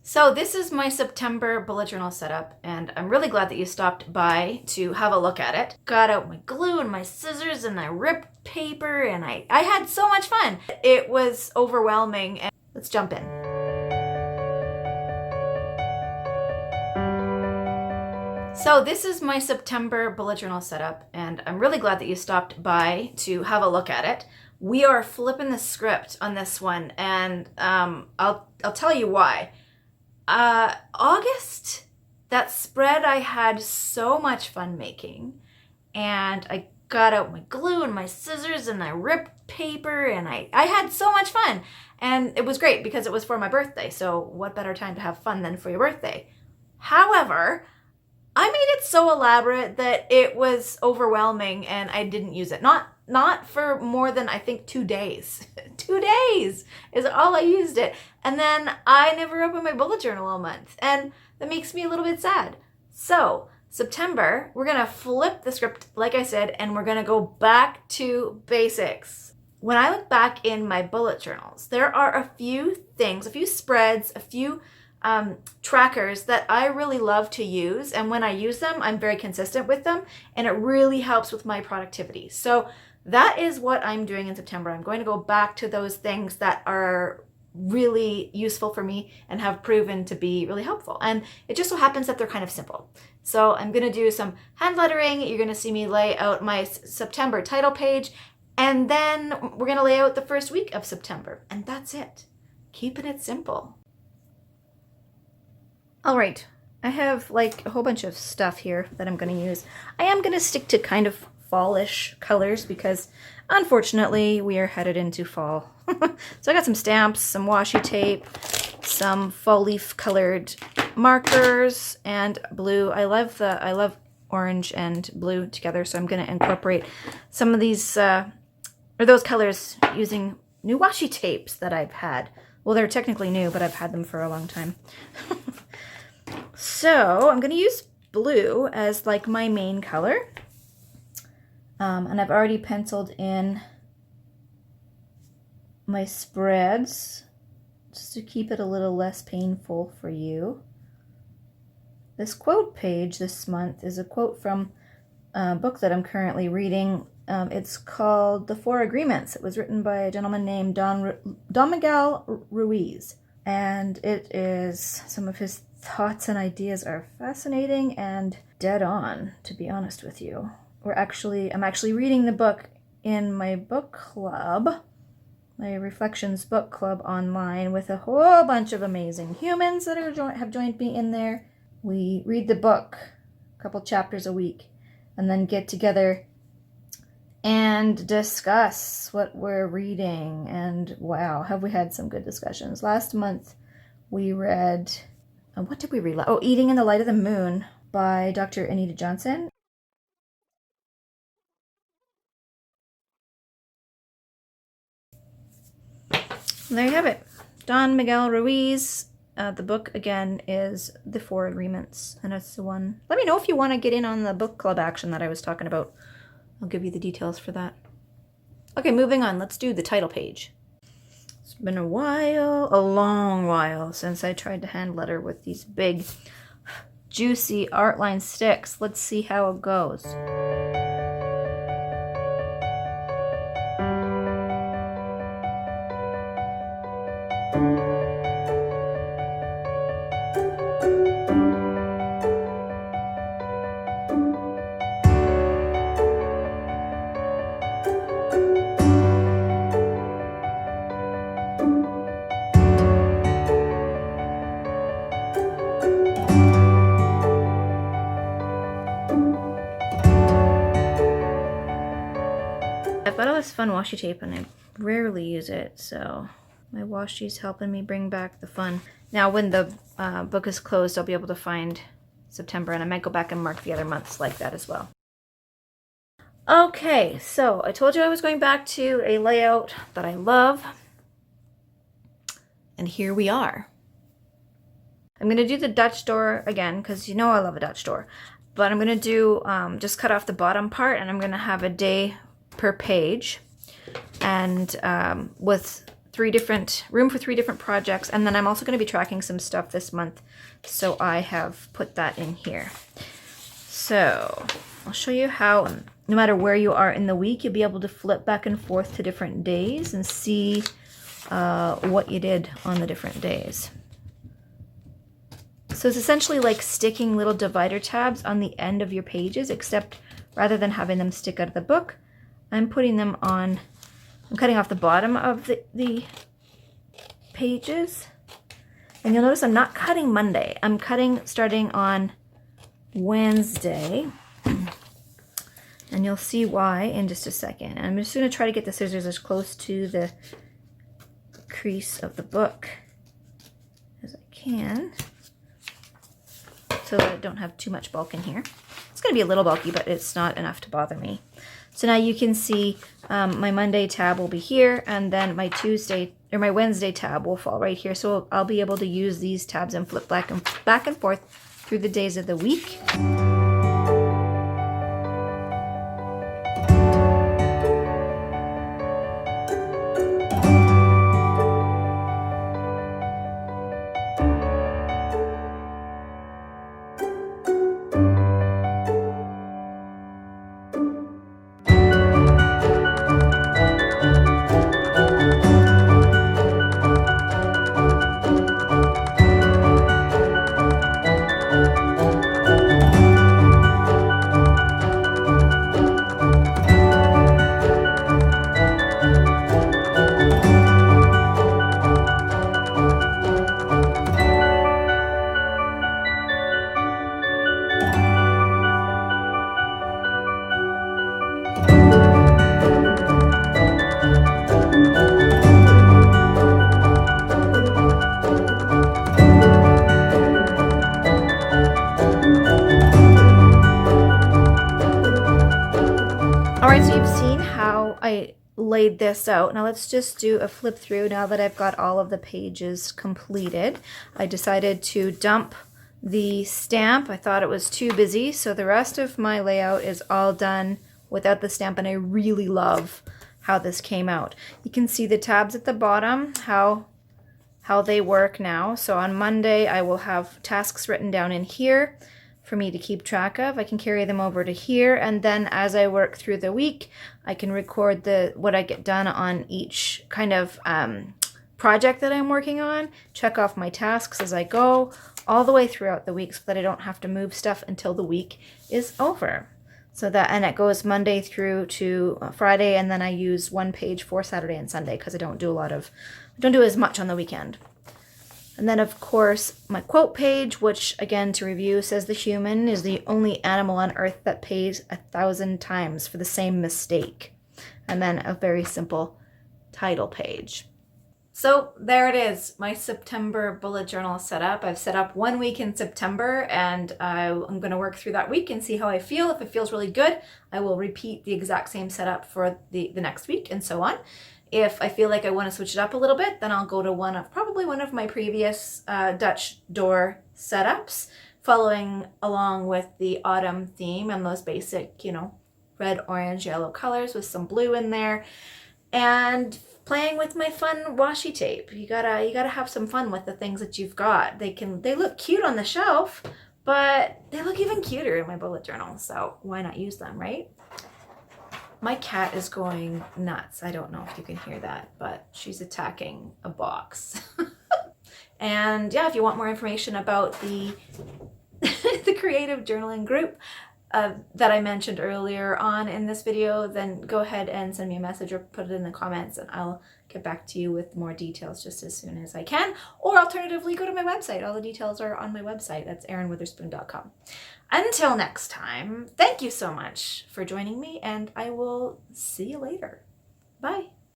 So this is my September bullet journal setup, and I'm really glad that you stopped by to have a look at it. Got out my glue and my scissors and I ripped paper and I had so much fun. It was overwhelming, and let's jump in. So this is my September bullet journal setup, and I'm really glad that you stopped by to have a look at it. We are flipping the script on this one, and I'll tell you why. August, that spread I had so much fun making, and I got out my glue and my scissors and I ripped paper and I had so much fun, and it was great because it was for my birthday. So what better time to have fun than for your birthday? However, I made it so elaborate that it was overwhelming and I didn't use it. Not for more than, I think, 2 days. 2 days is all I used it. And then I never opened my bullet journal all month. And that makes me a little bit sad. So September, we're gonna flip the script, like I said, and we're gonna go back to basics. When I look back in my bullet journals, there are a few things, a few spreads, a few trackers that I really love to use, and when I use them, I'm very consistent with them, and it really helps with my productivity. So that is what I'm doing in September. I'm going to go back to those things that are really useful for me and have proven to be really helpful. And it just so happens that they're kind of simple. So I'm going to do some hand lettering. You're going to see me lay out my September title page, and then we're going to lay out the first week of September, and that's it. Keeping it simple. All right, I have like a whole bunch of stuff here that I'm going to use. I am going to stick to kind of fallish colors because unfortunately we are headed into fall. So I got some stamps, some washi tape, some fall leaf colored markers, and blue. I love orange and blue together, so I'm going to incorporate some of these or those colors using new washi tapes that I've had. Well, they're technically new, but I've had them for a long time. So I'm going to use blue as like my main color. And I've already penciled in my spreads just to keep it a little less painful for you. This quote page this month is a quote from a book that I'm currently reading. It's called The Four Agreements. It was written by a gentleman named Don Miguel Ruiz. And it is, some of his thoughts and ideas are fascinating and dead on, to be honest with you. I'm actually reading the book in my book club, my Reflections book club online, with a whole bunch of amazing humans that have joined me in there. We read the book, a couple chapters a week, and then get together and discuss what we're reading. And wow, have we had some good discussions. Last month we read, what did we read? Oh, Eating in the Light of the Moon by Dr. Anita Johnson. There you have it. Don Miguel Ruiz. The book, again, is The Four Agreements, and it's the one. Let me know if you want to get in on the book club action that I was talking about. I'll give you the details for that. Okay, moving on. Let's do the title page. It's been a long while, since I tried to hand letter with these big, juicy Artline sticks. Let's see how it goes. I've got all this fun washi tape and I rarely use it, so my washi's helping me bring back the fun. Now when the book is closed, I'll be able to find September, and I might go back and mark the other months like that as well. Okay, so I told you I was going back to a layout that I love, and here we are. I'm going to do the Dutch door again because you know I love a Dutch door, but I'm going to do just cut off the bottom part, and I'm going to have a day per page, and with room for 3 different projects. And then I'm also going to be tracking some stuff this month, so I have put that in here. So I'll show you how, no matter where you are in the week, you'll be able to flip back and forth to different days and see what you did on the different days. So it's essentially like sticking little divider tabs on the end of your pages, except rather than having them stick out of the book, I'm putting them on, I'm cutting off the bottom of the pages. And you'll notice I'm not cutting Monday. I'm cutting starting on Wednesday. And you'll see why in just a second. And I'm just going to try to get the scissors as close to the crease of the book as I can, so that I don't have too much bulk in here. It's going to be a little bulky, but it's not enough to bother me. So now you can see my Monday tab will be here, and then my Tuesday or my Wednesday tab will fall right here. So I'll be able to use these tabs and flip back and forth through the days of the week. Alright, so you've seen how I laid this out. Now let's just do a flip through now that I've got all of the pages completed. I decided to dump the stamp. I thought it was too busy, so the rest of my layout is all done without the stamp, and I really love how this came out. You can see the tabs at the bottom, how they work now. So on Monday I will have tasks written down in here for me to keep track of. I can carry them over to here, and then as I work through the week, I can record what I get done on each kind of project that I'm working on, check off my tasks as I go, all the way throughout the week, so that I don't have to move stuff until the week is over. So that, and it goes Monday through to Friday, and then I use one page for Saturday and Sunday because I don't do as much on the weekend. And then, of course, my quote page, which, again, to review, says the human is the only animal on earth that pays 1,000 times for the same mistake. And then a very simple title page. So there it is, my September bullet journal set up. I've set up 1 week in September, and I'm going to work through that week and see how I feel. If it feels really good, I will repeat the exact same setup for the next week, and so on. If I feel like I want to switch it up a little bit, then I'll go to probably one of my previous Dutch door setups, following along with the autumn theme and those basic, red, orange, yellow colors with some blue in there, and playing with my fun washi tape. You gotta have some fun with the things that you've got. They look cute on the shelf, but they look even cuter in my bullet journal, so why not use them, right? My cat is going nuts. I don't know if you can hear that, but she's attacking a box. And yeah, if you want more information about the creative journaling group that I mentioned earlier on in this video, then go ahead and send me a message or put it in the comments, and I'll get back to you with more details just as soon as I can. Or alternatively, go to my website. All the details are on my website. That's erinwitherspoon.com. Until next time, thank you so much for joining me, and I will see you later. Bye.